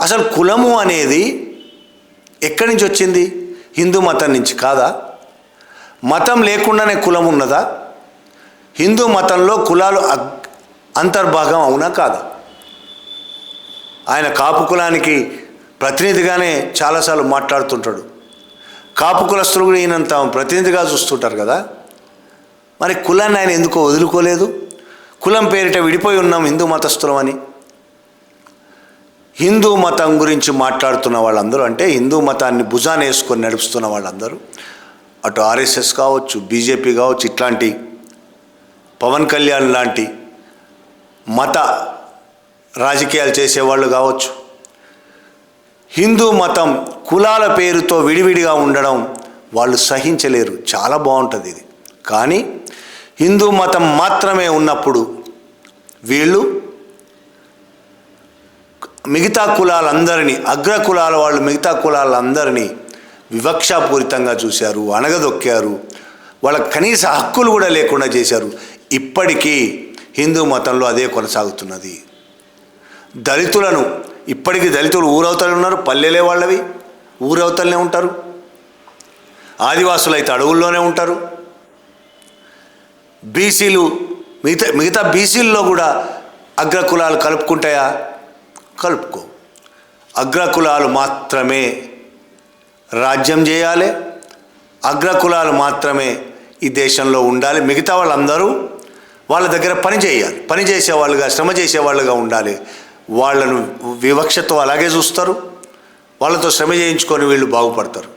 అసలు కులము అనేది ఎక్కడి నుంచి వచ్చింది? హిందూ మతం నుంచి కాదా? మతం లేకుండానే కులం ఉన్నదా? హిందూ మతంలో కులాలు అంతర్భాగం అవునా కాదా? ఆయన కాపు కులానికి ప్రతినిధిగానే చాలాసార్లు మాట్లాడుతుంటాడు. కాపు కులస్తులు కూడా ఈయనంత ప్రతినిధిగా చూస్తుంటారు కదా. మరి కులాన్ని ఆయన ఎందుకో వదులుకోలేదు? కులం పేరిట విడిపోయి ఉన్నాం హిందూ మతస్థులం అని. హిందూ మతం గురించి మాట్లాడుతున్న వాళ్ళందరూ, అంటే హిందూ మతాన్ని భుజాన్ని వేసుకొని నడుపుతున్న వాళ్ళందరూ, అటు ఆర్ఎస్ఎస్ కావచ్చు, బీజేపీ కావచ్చు, ఇట్లాంటి పవన్ కళ్యాణ్ లాంటి మత రాజకీయాలు చేసేవాళ్ళు కావచ్చు, హిందూ మతం కులాల పేరుతో విడివిడిగా ఉండడం వాళ్ళు సహించలేరు. చాలా బాగుంటుంది ఇది. కానీ హిందూ మతం మాత్రమే ఉన్నప్పుడు వీళ్ళు మిగతా కులాలందరినీ, అగ్ర కులాల వాళ్ళు మిగతా కులాలందరినీ వివక్షాపూరితంగా చూశారు, అణగదొక్కారు, వాళ్ళ కనీస హక్కులు కూడా లేకుండా చేశారు. ఇప్పటికీ హిందూ మతంలో అదే కొనసాగుతున్నది. దళితులను ఇప్పటికీ దళితులు ఊరవతలే ఉన్నారు, పల్లెలే వాళ్ళవి, ఊరవతలనే ఉంటారు. ఆదివాసులు అయితే అడవుల్లోనే ఉంటారు. బీసీలు మిగతా బీసీల్లో కూడా అగ్రకులాలు కలుపుకుంటాయా? కలుపుకో. అగ్రకులాలు మాత్రమే రాజ్యం చేయాలి, అగ్రకులాలు మాత్రమే ఈ దేశంలో ఉండాలి. మిగతా వాళ్ళందరూ వాళ్ళ దగ్గర పని చేయాలి, పని చేసేవాళ్ళుగా, శ్రమ చేసేవాళ్ళుగా ఉండాలి. వాళ్ళను వివక్షతో అలాగే చూస్తారు. వాళ్ళతో శ్రమ చేయించుకొని వీళ్ళు బాగుపడతారు.